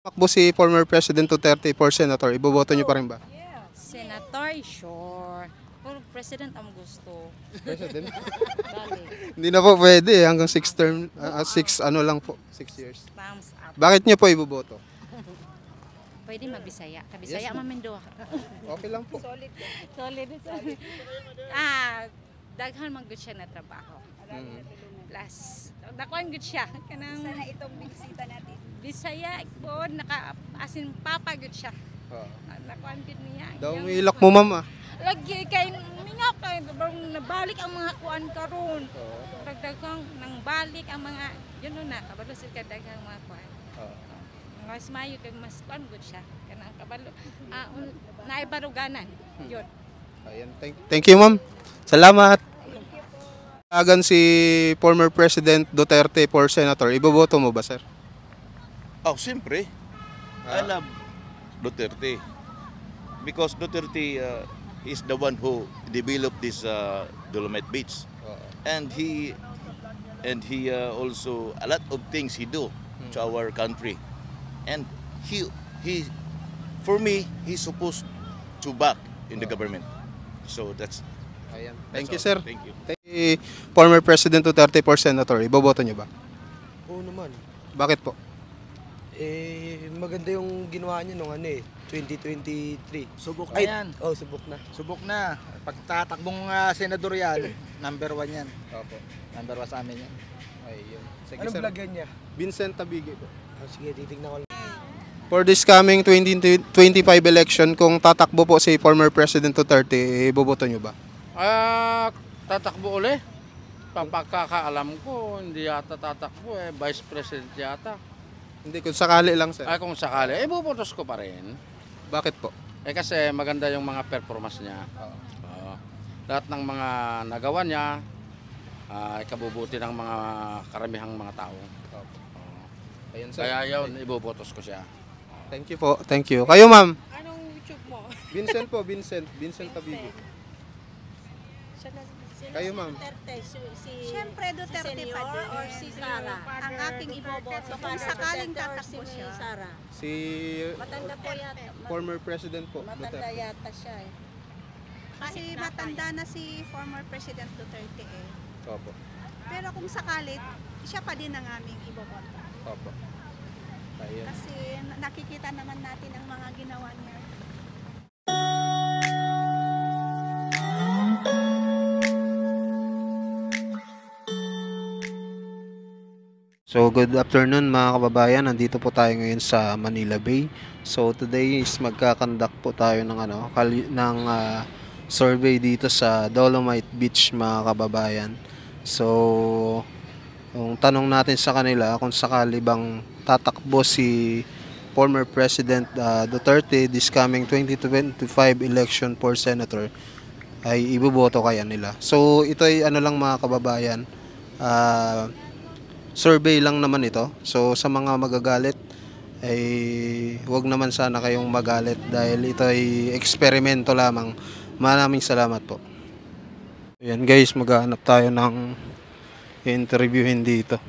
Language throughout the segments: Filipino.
Takbo si former President Duterte for Senator, iboboto niyo pa rin ba? Senator, sure. Pero president ang gusto. President? Dali. Hindi na po pwede hanggang 6 term, 6 ano lang po, 6 years. Thumbs up. Bakit niyo po iboboto? Pwede magbisaya. Kabisaya Yes, ma'am. mamin do. Okay lang po. Solid. Daghan man good siya na trabaho. Plus, dakuan good siya. Kanang Sana itong binisita natin. Bisaya po, asin papa good siya. Dakuan good niya. Daw umiilak mo ma'am ah. Lagi kay mingaw kay nabalik ang mga kuan karon. Dagdagang nang balik ang mga yun na kabalo sila daghang mga kuan. Mas mayo kay mas kuan good siya kanang kabalo naibaruganan. Yun. Ayan, thank you ma'am. Salamat. Agan si former President Duterte for Senator, iboboto mo ba sir? Oh, siyempre. I love Duterte. Because Duterte is the one who developed this Dolomite Beach. And he also, a lot of things he do to our country. And he for me, he's supposed to back in the government. So that's Ayan. that's Thank you all. sir. Thank you. Former President Duterte for Senator, iboboto niyo ba? Oo naman. Bakit po? Maganda yung ginawa niya nung 2023. Subok na yan. Oh, subok na. Subok na. Pagtatakbong senador yan, number 1 yan. Opo. Number 1 sa amin yan. Ayun. Sige Anong sir. vlog yan niya? Vincent Tabigi po. Sige, titignan ko lang. For this coming 2025 election, kung tatakbo po si former President Duterte, iboboto niyo ba? Tatakbo uli. Papagkakaalam ko, hindi yata tatakbo Vice President yata. Hindi, kung sakali lang sir. Kung sakali, bubotos ko pa rin. Bakit po? Kasi maganda yung mga performance niya. Oo. Lahat ng mga nagawa niya, ikabubuti ng mga karamihang mga tao. Ayun sir. Kaya yun, ibobotos ko siya. Thank you po. Thank you. Kayo ma'am? Anong YouTube mo? Vincent po, Vincent. Vincent Tabigi. Kayo ma'am? Siyempre Duterte pa din. or si Sara? Ang aking iboboto kung sakaling tatakbo siya. Sara. Si Matanda po yata. former President po, Matanda Duterte. yata siya eh. Kasi matanda na si former President Duterte eh. Opo. Pero kung sakali, siya pa din ang aming iboboto. Opo. Ayun. Kasi nakikita naman natin ang mga ginawa niya. So good afternoon mga kababayan, nandito po tayo ngayon sa Manila Bay. So today is magkakandak po tayo ng survey dito sa Dolomite Beach mga kababayan. So yung tanong natin sa kanila kung sakali bang tatakbo si former President Duterte this coming 2025 election for Senator, ay iboboto kaya nila. So ito ay ano lang mga kababayan, survey lang naman ito. So sa mga magagalit ay huwag naman sana kayong magalit dahil ito ay eksperimento lamang. Maraming salamat po. Ayan guys, maghahanap tayo ng interviewin dito.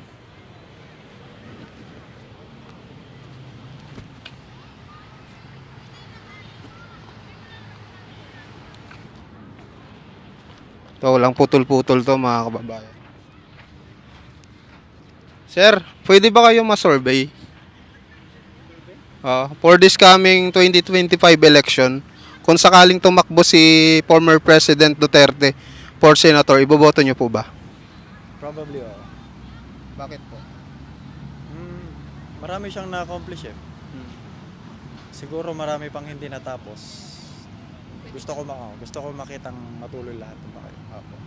Ito, walang putol-putol to mga kababayan. Sir, pwede ba kayo ma-survey? For this coming 2025 election, kung sakaling tumakbo si former President Duterte for Senator, iboboto niyo po ba? Probably, Bakit po? Marami siyang na-accomplish eh. Siguro marami pang hindi natapos. Gusto ko makitang matuloy lahat ng bagay. Okay.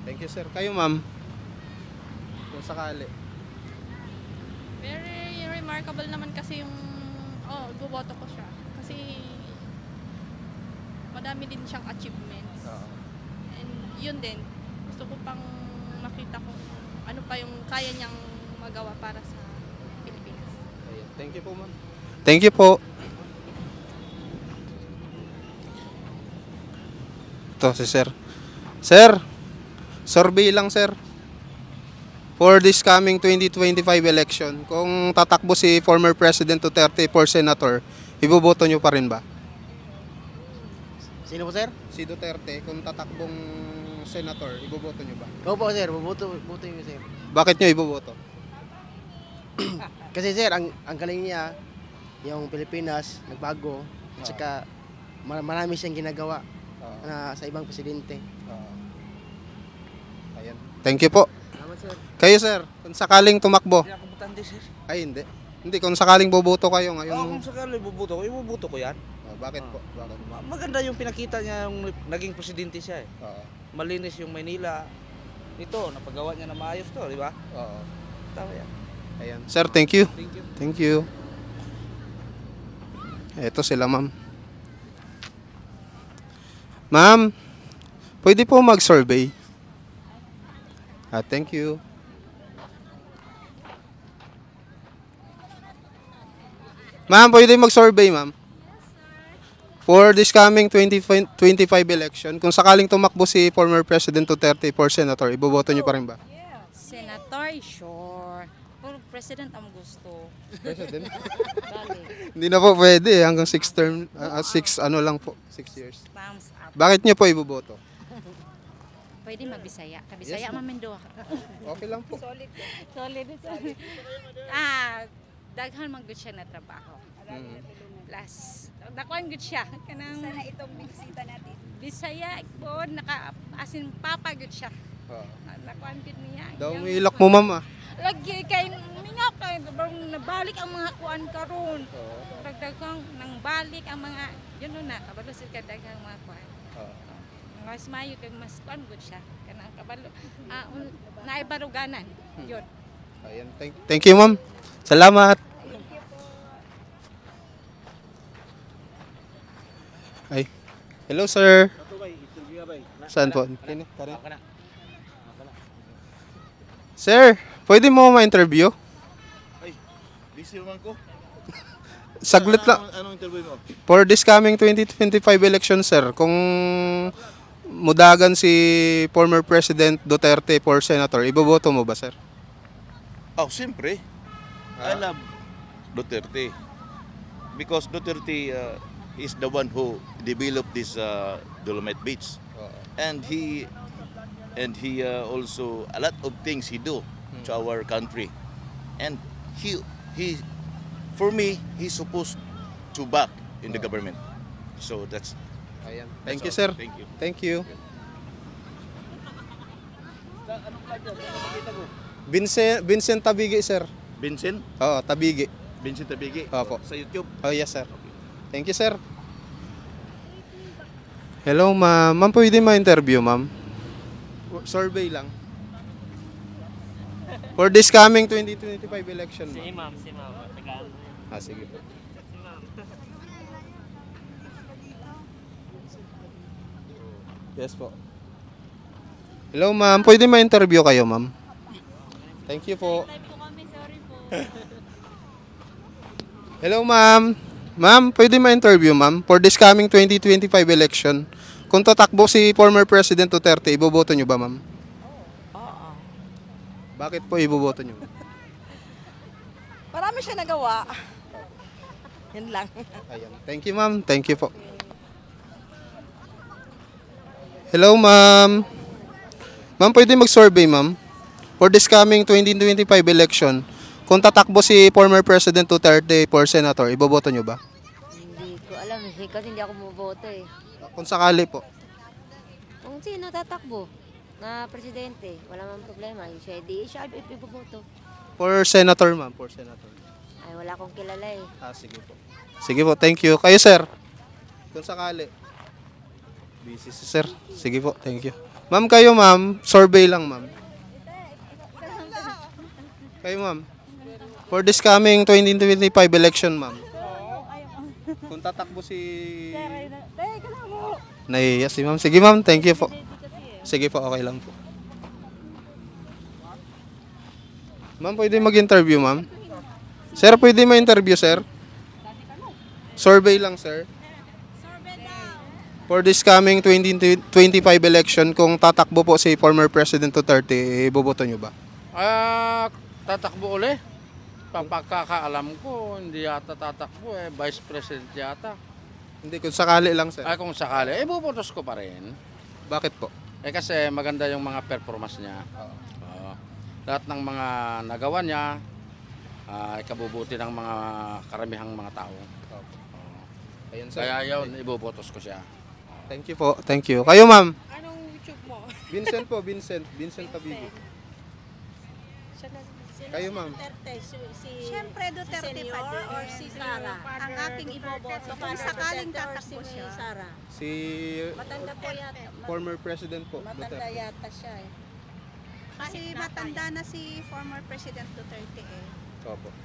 Thank you sir. Kayo ma'am? Kung sakali. Very remarkable naman kasi yung iboboto ko siya. Kasi madami din siyang achievements. And yun din, gusto ko pang makita kung ano pa yung kaya niyang magawa para sa Pilipinas. Thank you po ma'am. Thank you po. Ito si sir. Sir, survey lang sir. For this coming 2025 election, kung tatakbo si former President Duterte for senator, iboboto nyo pa rin ba? Sino po, sir? Si Duterte, kung tatakbong senator, iboboto nyo ba? Ikaw po, sir. Bubuto yun, sir. Bakit nyo iboboto? Kasi, sir, ang galing niya, yung Pilipinas, nagbago. At saka, marami siyang ginagawa na sa ibang presidente. Ayan. Thank you po. Salamat, sir. Kayo, sir, kung sakaling tumakbo. Hindi ako butante, sir. Ay, hindi. Hindi, kung sakaling boboto kayo Oo, ngayon. kung sakali ibubuto ko yan. Bakit po? Bakit? Maganda yung pinakita niya yung naging presidente siya eh. Oo. Malinis yung Maynila. Ito, napagawa niya na maayos to, di ba? Oo. Tama yan. Ayan. Sir, thank you. Thank you. Thank you. Ito sila, ma'am. Ma'am, pwede po mag-survey? Thank you. Ma'am, pwede mag-survey, ma'am? For this coming 2025 election, kung sakaling tumakbo si former President Duterte for senator, iboboto niyo pa rin ba? Senator, sure. Pero president ang gusto. President? Dali. Hindi na po pwede, hanggang 6 term, 6 ano lang po, 6 years. Thumbs up. Bakit niyo po iboboto? Pwede mabisaya. Kabisaya, Yes, ma'am. maminduwa ka. Okay lang po. Solid. Daghan man good siya na trabaho. Plus, dakuan good siya. Kanang Sana itong binisita natin. Bisaya po, asin papa good siya. Dakuan good niya. Daw may ilok mo, ma'am, ah. Lagi kay minga kay nabalik ang mga kuan karon. Dagdagang nang balik ang mga yun na kabalo sa daghang mga kuan. Mas mayo kay mas kuan good siya. Kanang kabalo naibaruganan. Yun. Ayan, thank you, ma'am. Salamat. Ay. Hello, sir. Saan po? Sir, pwede mo ma-interview? Ay, busy naman ko. Saglit lang. Anong interview mo? For this coming 2025 election, sir, kung mudagan si former President Duterte for senator, iboboto mo ba, sir? Oh, siyempre. I love Duterte. Because Duterte is the one who developed this Dolomite Beach. And he also a lot of things he do to our country. And he for me, he's supposed to back in the government. So that's Ayan. Thank you, all. sir. Thank you. Thank you. Vincent Tabigi, sir. Vincent? Oo, Tabigi. Vincent Tabigi? Opo. Sa YouTube? Oh, yes, sir. Thank you, sir. Hello, ma'am. Ma'am, pwede ma-interview, ma'am? Survey lang. For this coming 2025 election, ma'am. Si ma'am. Sige po. Yes po. Hello, ma'am. Pwede ma-interview kayo, ma'am? Thank you po. Hello, ma'am. Ma'am, pwede ma-interview, ma'am? For this coming 2025 election, kung tatakbo si former President Duterte, iboboto nyo ba, ma'am? Oo. Bakit po iboboto nyo? Marami siya nagawa. Yan lang. Ayan. Thank you, ma'am. Thank you po. Hello, ma'am. Ma'am, pwede mag-survey, ma'am? For this coming 2025 election, kung tatakbo si former President Duterte for senator, iboboto nyo ba? Hindi ko alam eh, kasi hindi ako bumoto eh. Kung sakali po. Kung sino tatakbo na presidente, wala mang problema. Yung siya iboboto. For senator, ma'am. For senator. Ay, wala akong kilala eh. Sige po. Sige po, thank you. Kayo, sir? Kung sakali. Busy si sir. Sige po, thank you. Ma'am, kayo, ma'am. Survey lang, ma'am. Kayo, ma'am. For this coming 2025 election, ma'am. Kung tatakbo si... Nahiya si ma'am. Sige, ma'am. Thank you po. Sige po, okay lang po. Ma'am, pwede mag-interview, ma'am? Sir, pwede ma-interview, sir? Survey lang, sir. For this coming 2025 election, kung tatakbo po si former President Duterte, iboboto nyo ba? Tatakbo uli. Pagkakaalam ko, hindi yata tatakbo Vice President yata. Hindi, kung sakali lang, sir. Kung sakali, bubotos ko pa rin. Bakit po? Kasi maganda yung mga performance niya. Oo. Lahat ng mga nagawa niya, ikabubuti ng mga karamihang mga tao. Ayun, sir. Kaya yun, ibobotos ko siya. Thank you po. Thank you. Kayo, ma'am. Anong YouTube mo? Vincent po, Vincent. Vincent Tabigo. Kayo, ma'am. Siyempre, Duterte Senior pa din. or si Sara? Ang aking iboboto kung sakaling tatakbo siya. Sara. Si Matanda po yata. former president po, Matanda Duterte. yata siya eh. Kasi matanda na si former President Duterte eh. Opo.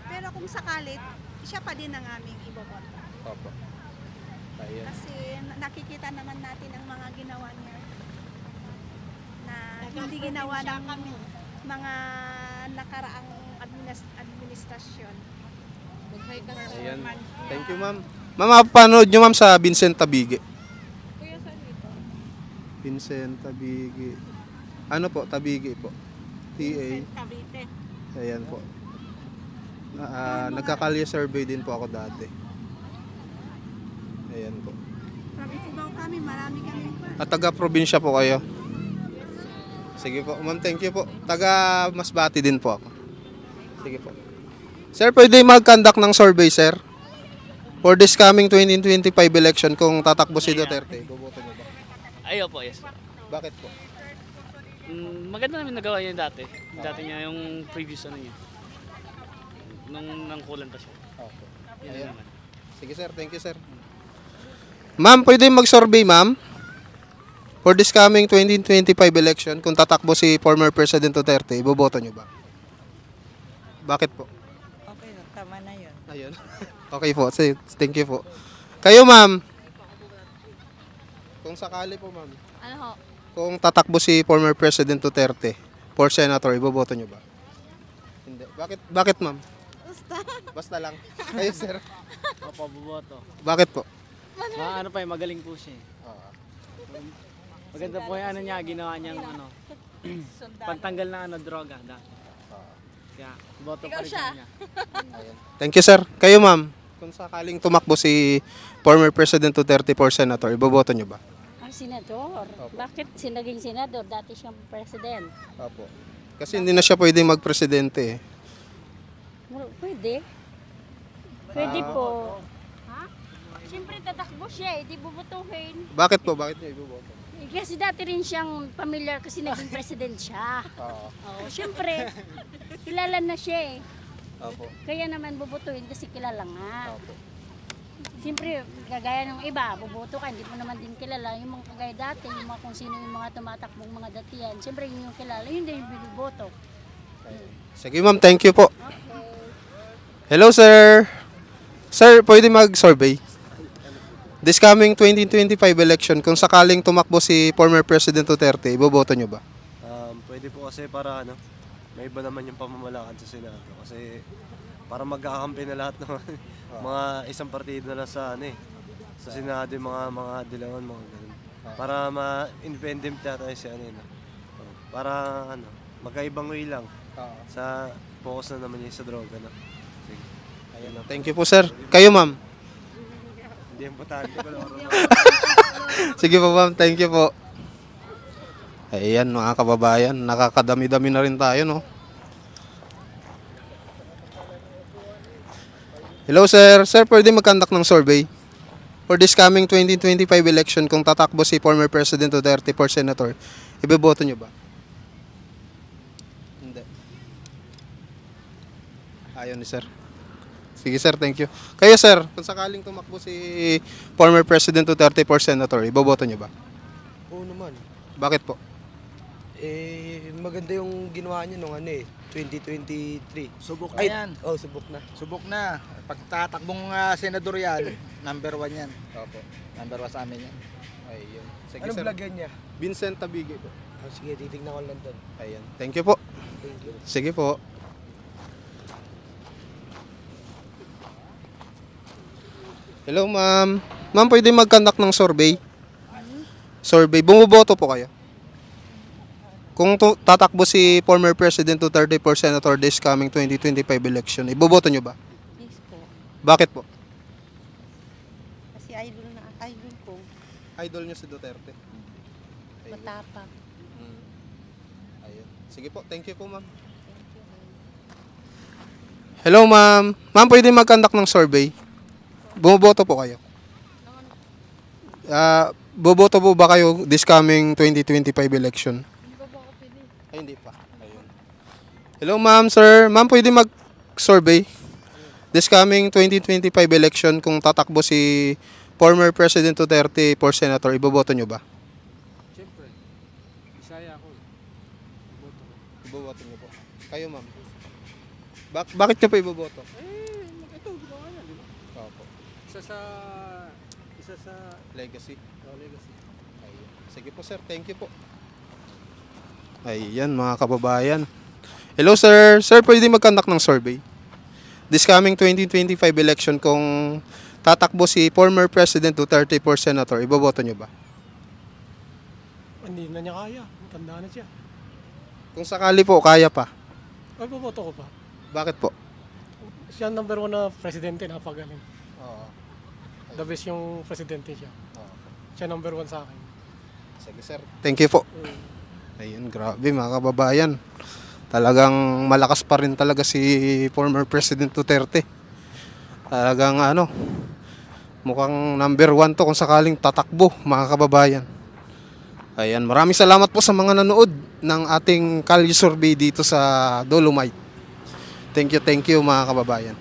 Pero kung sakalit, siya pa din ang aming iboboto. Opo. Ayun. Kasi nakikita naman natin ang mga ginawa niya na hindi ginawa ng mga nakaraang administrasyon. Mag-hi ka sa Ayan. Thank you, ma'am. Ma'am, mapapanood nyo, ma'am, sa Vincent Tabigi. Kuya, saan dito? Vincent Tabigi. Ano po? Tabigi po. TA. Cavite. Ayan po. Nagkakalye survey din po ako dati. Ayan po. From Ifugao kami, marami kami pa. At taga-probinsya po kayo. Sige po. Ma'am, thank you po. Taga Masbate din po ako. Sige po. Sir, pwede mag-conduct ng survey, sir? For this coming 2025 election, kung tatakbo si Duterte, boboto niyo ba? Ayaw po, yes. Bakit po? Maganda namin nagawa niya dati. Dati niya yung previous ano niya. Nung nangkulan pa siya. Okay. Yun Ayan. naman. Sige, sir. Thank you, sir. Ma'am, pwede mag-survey, ma'am? For this coming 2025 election, kung tatakbo si former President Duterte, iboboto niyo ba? Bakit po? Okay, tama na yun. Ayun. Okay po. Thank you po. Kayo, ma'am? Kung sakali po, ma'am. Ano ho? Kung tatakbo si former President Duterte for senator, iboboto niyo ba? Hindi. Bakit, ma'am? Basta lang. Kayo, sir. Opo, buboto. Bakit po? Ano pa magaling po siya. Maganda po yung ano niya, ginawa niyang ano, pantanggal na droga dati. Kaya, boto pa rin niya. Thank you, sir. Kayo, ma'am. Kung sakaling tumakbo si former President Duterte for senator, iboboto niyo ba? Ang senador. Bakit naging senador? Dati siyang president. Opo. Kasi hindi na siya pwedeng magpresidente. Pwede. Pwede po. Ha? Siyempre tatakbo siya di bubutuhin. Bakit po? Bakit niyo iboboto? Kasi dati rin siyang familiar kasi naging president siya. Oo. Siyempre, kilala na siya Opo. Kaya naman bubutuhin kasi kilala nga. Opo. Siyempre, kagaya ng iba, buboto ka, hindi mo naman din kilala. Yung mga kagaya dati, yung mga kung sino yung mga tumatakbong mga datiyan. Siyempre, yun yung kilala, yun din yung binuboto. Sige, ma'am. Thank you po. Hello, sir. Sir, pwede mag-survey? This coming 2025 election, kung sakaling tumakbo si former President Duterte, iboboto niyo ba? Pwede po kasi para may iba naman yung pamamalakad sa Senado. Kasi para magkakampi na lahat ng mga isang partido na lang sa sa Senado, yung mga dilawan, mga ganun. Para ma-independent tayo si para magkaibang way lang. Sa focus na naman niya sa droga na. Sige. Ayan lang. Thank you po, sir. Kayo, ma'am. Hindi importante ko lang. Sige po, ma'am. Thank you po. Ayan, mga kababayan. Nakakadami-dami na rin tayo, no? Hello, sir. Sir, pwede mag-conduct ng survey? For this coming 2025 election, kung tatakbo si former President Duterte for senator, iboboto niyo ba? Hindi. Ayaw ni sir. Sige, sir. Thank you. Kayo, sir, kung sakaling tumakbo si former President Duterte for senator, iboboto niyo ba? Oo naman. Bakit po? Maganda yung ginawa niya nung 2023. Subok na yan. Subok na. Subok na. Pagtatakbong senador yan, number 1 yan. Opo. Number 1 sa amin yan. Ayun. Sige, Anong sir. vlog yan niya? Vincent Tabigi po. Sige, titignan ko lang doon. Ayan. Thank you po. Thank you. Sige po. Hello, ma'am. Ma'am, pwede mag-conduct ng survey? Survey. Bumuboto po kayo? Kung tatakbo si former President Duterte for Senator this coming 2025 election, iboboto nyo ba? Yes po. Bakit po? Kasi idol ko. Idol nyo si Duterte. Matapang. Ayun. Sige po, thank you po ma'am. Hello ma'am. Ma'am, pwede mag-conduct ng survey? Bumoboto po kayo? Boboto po ba kayo this coming 2025 election? Ay, hindi pa. Ayun. Hello ma'am, sir. Ma'am, pwede mag-survey? This coming 2025 election, kung tatakbo si former President Duterte for Senator, iboboto nyo ba? Siyempre. Bisaya ako. Iboboto ko. Iboboto nyo po. Kayo ma'am? Bakit nyo pa iboboto? Ito, ginawa niya, di ba? Opo. Isa sa Legacy. legacy. Ayun. Sige po sir, thank you po. Ayan mga kababayan. Hello sir. Sir, pwede mag-conduct ng survey? This coming 2025 election, kung tatakbo si former President Duterte for Senator, iboboto nyo ba? Hindi na niya kaya. Tanda na siya. Kung sakali po, kaya pa. Ay, boboto ko pa. Bakit po? Siya ang number 1 na presidente, napagaling. Oo. The best yung presidente siya. Siya number 1 sa akin. Sige sir. Thank you po. Ayun, grabe mga kababayan. Talagang malakas pa rin talaga si former President Duterte. Talagang mukhang number 1 to kung sakaling tatakbo mga kababayan. Ayan, maraming salamat po sa mga nanood ng ating Kalye Survey dito sa Dolomite. Thank you mga kababayan.